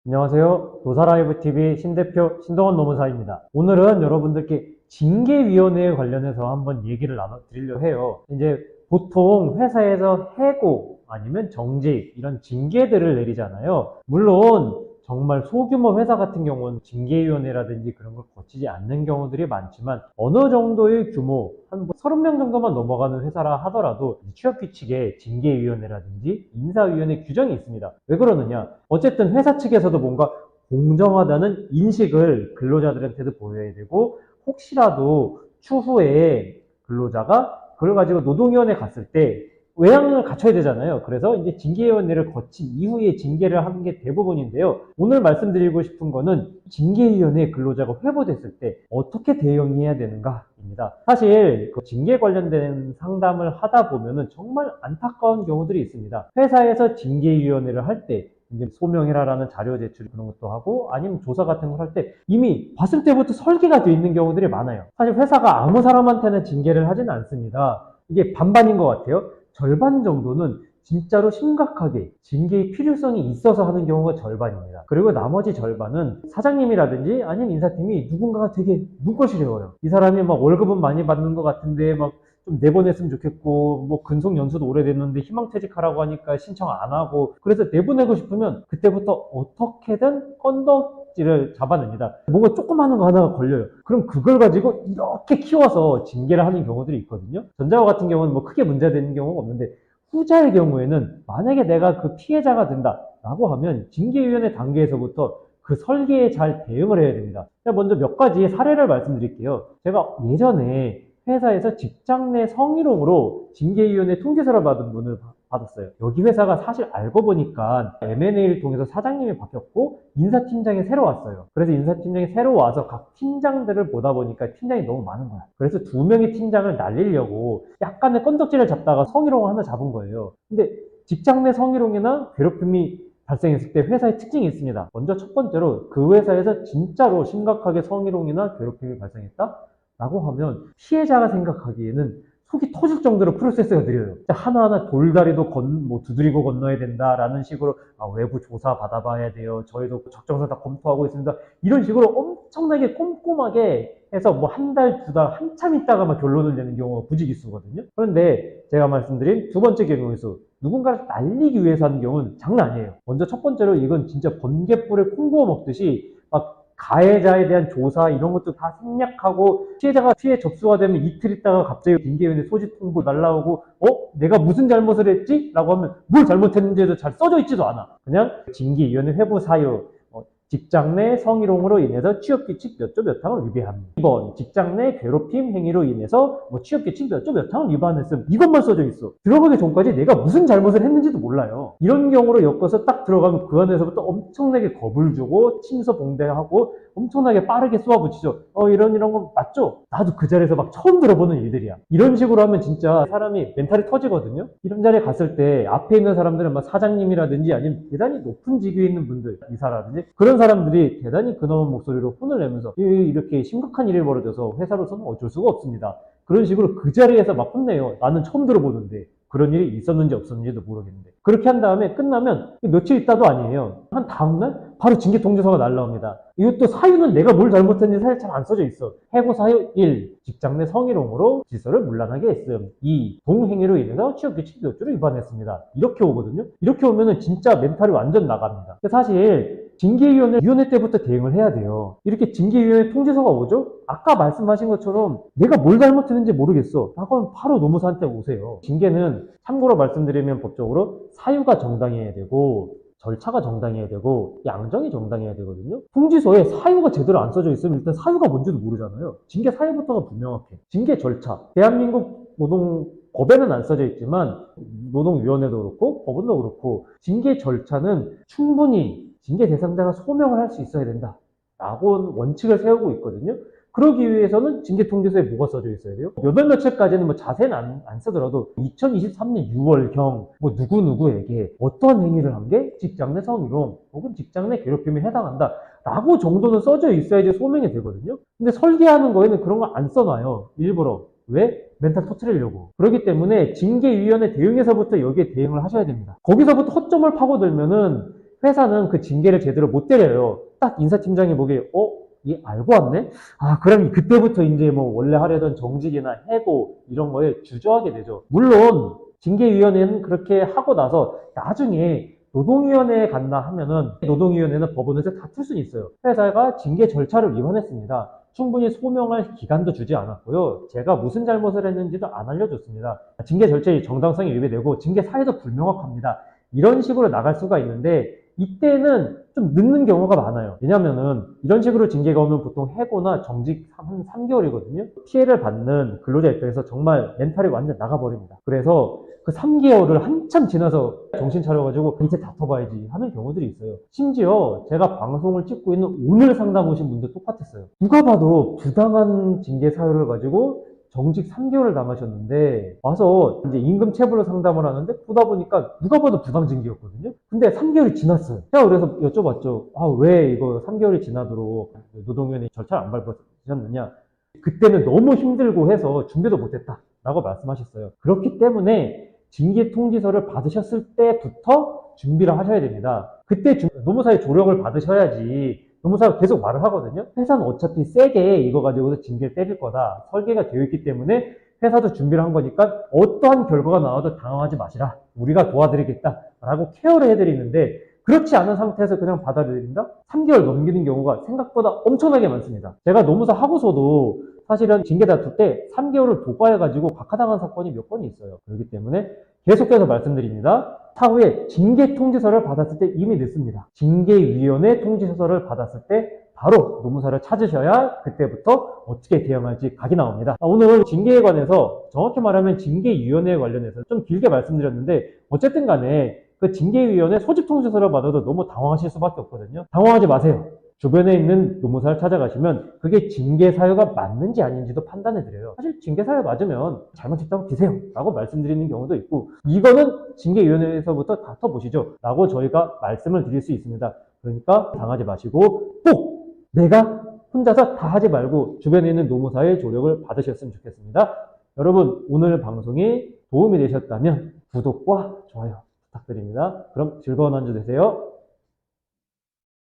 안녕하세요. 노사라이브TV 신대표 신동원 노무사입니다. 오늘은 여러분들께 징계위원회에 관련해서 한번 얘기를 나눠드리려고 해요. 이제 보통 회사에서 해고 아니면 정직 이런 징계들을 내리잖아요. 물론 정말 소규모 회사 같은 경우는 징계위원회라든지 그런 걸 거치지 않는 경우들이 많지만 어느 정도의 규모, 한 30명 정도만 넘어가는 회사라 하더라도 취업규칙에 징계위원회라든지 인사위원회 규정이 있습니다. 왜 그러느냐? 어쨌든 회사 측에서도 뭔가 공정하다는 인식을 근로자들한테도 보여야 되고 혹시라도 추후에 근로자가 그걸 가지고 노동위원회 갔을 때 외양을 갖춰야 되잖아요. 그래서 이제 징계위원회를 거친 이후에 징계를 하는 게 대부분인데요. 오늘 말씀드리고 싶은 거는 징계위원회 근로자가 회부됐을 때 어떻게 대응해야 되는가입니다. 사실 그 징계 관련된 상담을 하다 보면은 정말 안타까운 경우들이 있습니다. 회사에서 징계위원회를 할 때 이제 소명해라라는 자료 제출 그런 것도 하고 아니면 조사 같은 걸 할 때 이미 봤을 때부터 설계가 되어 있는 경우들이 많아요. 사실 회사가 아무 사람한테는 징계를 하지는 않습니다. 이게 반반인 것 같아요. 절반 정도는 진짜로 심각하게 징계의 필요성이 있어서 하는 경우가 절반입니다. 그리고 나머지 절반은 사장님이라든지 아니면 인사팀이 누군가가 되게 눈꼴시려워요. 이 사람이 막 월급은 많이 받는 것 같은데 막 좀 내보냈으면 좋겠고 뭐 근속 연수도 오래됐는데 희망퇴직하라고 하니까 신청 안 하고 그래서 내보내고 싶으면 그때부터 어떻게든 건덕지를 잡아냅니다. 뭔가 조금 하는 거 하나가 걸려요. 그럼 그걸 가지고 이렇게 키워서 징계를 하는 경우들이 있거든요. 전자와 같은 경우는 뭐 크게 문제되는 경우가 없는데 후자의 경우에는 만약에 내가 그 피해자가 된다라고 하면 징계위원회 단계에서부터 그 설계에 잘 대응을 해야 됩니다. 먼저 몇 가지 사례를 말씀드릴게요. 제가 예전에 회사에서 직장 내 성희롱으로 징계위원회 통지서를 받은 분을 받았어요. 여기 회사가 사실 알고 보니까 M&A를 통해서 사장님이 바뀌었고 인사팀장이 새로 왔어요. 그래서 인사팀장이 새로 와서 각 팀장들을 보다 보니까 팀장이 너무 많은 거야. 그래서 두 명의 팀장을 날리려고 약간의 건덕지를 잡다가 성희롱을 하나 잡은 거예요. 근데 직장 내 성희롱이나 괴롭힘이 발생했을 때 회사의 특징이 있습니다. 먼저 첫 번째로 그 회사에서 진짜로 심각하게 성희롱이나 괴롭힘이 발생했다? 라고 하면 피해자가 생각하기에는 속이 터질 정도로 프로세스가 느려요. 하나하나 돌다리도 두드리고 건너야 된다라는 식으로 외부 조사 받아봐야 돼요. 저희도 적정서 다 검토하고 있습니다. 이런 식으로 엄청나게 꼼꼼하게 해서 뭐 한 달, 두 달, 한참 있다가만 결론을 내는 경우가 부지기수거든요. 그런데 제가 말씀드린 두 번째 경우에서 누군가를 날리기 위해서 하는 경우는 장난 아니에요. 먼저 첫 번째로 이건 진짜 번갯불에 콩 구워 먹듯이 막 가해자에 대한 조사 이런 것도 다 생략하고 피해자가 피해 접수가 되면 이틀 있다가 갑자기 징계위원회 소집 통보 날라오고 내가 무슨 잘못을 했지? 라고 하면 뭘 잘못했는지도 잘 써져 있지도 않아. 그냥 징계위원회 회부 사유 직장 내 성희롱으로 인해서 취업규칙 몇 조 몇 항을 위배합니다. 2번 직장 내 괴롭힘 행위로 인해서 취업규칙 몇 조 몇 항을 위반했음. 이것만 써져 있어. 들어가기 전까지 내가 무슨 잘못을 했는지도 몰라요. 이런 경우로 엮어서 딱 들어가면 그 안에서부터 엄청나게 겁을 주고 침소봉대하고 엄청나게 빠르게 쏘아붙이죠. 이런 거 맞죠? 나도 그 자리에서 막 처음 들어보는 일들이야. 이런 식으로 하면 진짜 사람이 멘탈이 터지거든요. 이런 자리에 갔을 때 앞에 있는 사람들은 막 사장님이라든지 아니면 대단히 높은 직위에 있는 분들, 이사라든지 그런 사람들이 대단히 근엄한 목소리로 혼을 내면서 이렇게 심각한 일이 벌어져서 회사로서는 어쩔 수가 없습니다. 그런 식으로 그 자리에서 막 혼내요. 나는 처음 들어보는데. 그런 일이 있었는지 없었는지도 모르겠는데. 그렇게 한 다음에 끝나면 며칠 있다도 아니에요. 한 다음날 바로 징계 통지서가 날라옵니다. 이것도 사유는 내가 뭘 잘못했는지 사실 잘 안 써져 있어. 해고 사유 1. 직장 내 성희롱으로 질서를 문란하게 했음. 2. 동행위로 인해서 취업규칙 몇 조를 위반했습니다. 이렇게 오거든요. 이렇게 오면은 진짜 멘탈이 완전 나갑니다. 사실 징계위원회 때부터 대응을 해야 돼요. 이렇게 징계위원회 통지서가 오죠? 아까 말씀하신 것처럼 내가 뭘 잘못했는지 모르겠어. 하고 바로 노무사한테 오세요. 징계는 참고로 말씀드리면 법적으로 사유가 정당해야 되고 절차가 정당해야 되고 양정이 정당해야 되거든요. 통지서에 사유가 제대로 안 써져 있으면 일단 사유가 뭔지도 모르잖아요. 징계 사유부터가 분명하게. 징계 절차. 대한민국 법에는 안 써져 있지만 노동위원회도 그렇고 법원도 그렇고 징계 절차는 충분히 징계 대상자가 소명을 할 수 있어야 된다. 라고 원칙을 세우고 있거든요. 그러기 위해서는 징계통지서에 뭐가 써져 있어야 돼요? 몇월 며칠까지는 자세는 안 쓰더라도 2023년 6월경 누구누구에게 어떤 행위를 한 게 직장 내 성희롱 혹은 직장 내 괴롭힘에 해당한다 라고 정도는 써져 있어야지 소명이 되거든요. 근데 설계하는 거에는 그런 거 안 써놔요. 일부러. 왜? 멘탈 터트리려고. 그렇기 때문에 징계위원회 대응에서부터 여기에 대응을 하셔야 됩니다. 거기서부터 허점을 파고들면은 회사는 그 징계를 제대로 못 때려요. 딱 인사팀장이 보기에 얘 알고 왔네? 아, 그럼 그때부터 이제 뭐 원래 하려던 정직이나 해고 이런 거에 주저하게 되죠. 물론 징계위원회는 그렇게 하고 나서 나중에 노동위원회에 간다 하면은 노동위원회는 법원에서 다툴 수는 있어요. 회사가 징계 절차를 위반했습니다. 충분히 소명할 기간도 주지 않았고요. 제가 무슨 잘못을 했는지도 안 알려줬습니다. 징계 절차의 정당성이 위배되고 징계 사유도 불명확합니다. 이런 식으로 나갈 수가 있는데 이때는 좀 늦는 경우가 많아요. 왜냐면은 이런 식으로 징계가 오면 보통 해고나 정직 한 3개월이거든요. 피해를 받는 근로자 입장에서 정말 멘탈이 완전 나가버립니다. 그래서 그 3개월을 한참 지나서 정신 차려가지고 이제 다퉈봐야지 하는 경우들이 있어요. 심지어 제가 방송을 찍고 있는 오늘 상담 오신 분도 똑같았어요. 누가 봐도 부당한 징계 사유를 가지고 정직 3개월을 당하셨는데 와서 이제 임금 체불로 상담을 하는데 보다 보니까 누가 봐도 부당 징계였거든요. 근데 3개월이 지났어요. 제가 그래서 여쭤봤죠. 왜 이거 3개월이 지나도록 노동위원회 절차를 안 밟으셨느냐. 그때는 너무 힘들고 해서 준비도 못했다 라고 말씀하셨어요. 그렇기 때문에 징계 통지서를 받으셨을 때부터 준비를 하셔야 됩니다. 그때 노무사의 조력을 받으셔야지. 노무사가 계속 말을 하거든요. 회사는 어차피 세게 이거 가지고서 징계를 때릴 거다. 설계가 되어 있기 때문에 회사도 준비를 한 거니까 어떠한 결과가 나와도 당황하지 마시라. 우리가 도와드리겠다. 라고 케어를 해드리는데 그렇지 않은 상태에서 그냥 받아들인다? 3개월 넘기는 경우가 생각보다 엄청나게 많습니다. 제가 노무사 하고서도 사실은 징계 다툴 때 3개월을 도과해가지고 각하당한 사건이 몇 건이 있어요. 그렇기 때문에 계속해서 말씀드립니다. 차후에 징계 통지서를 받았을 때 이미 늦습니다. 징계위원회 통지서를 받았을 때 바로 노무사를 찾으셔야 그때부터 어떻게 대응할지 각이 나옵니다. 오늘 징계에 관해서 정확히 말하면 징계위원회에 관련해서 좀 길게 말씀드렸는데 어쨌든 간에 그 징계위원회 소집 통지서를 받아도 너무 당황하실 수밖에 없거든요. 당황하지 마세요. 주변에 있는 노무사를 찾아가시면 그게 징계 사유가 맞는지 아닌지도 판단해 드려요. 사실 징계 사유 맞으면 잘못했다고 기세요 라고 말씀드리는 경우도 있고 이거는 징계위원회에서부터 다퉈보시죠 라고 저희가 말씀을 드릴 수 있습니다. 그러니까 당하지 마시고 꼭 내가 혼자서 다 하지 말고 주변에 있는 노무사의 조력을 받으셨으면 좋겠습니다. 여러분 오늘 방송이 도움이 되셨다면 구독과 좋아요 부탁드립니다. 그럼 즐거운 한 주 되세요.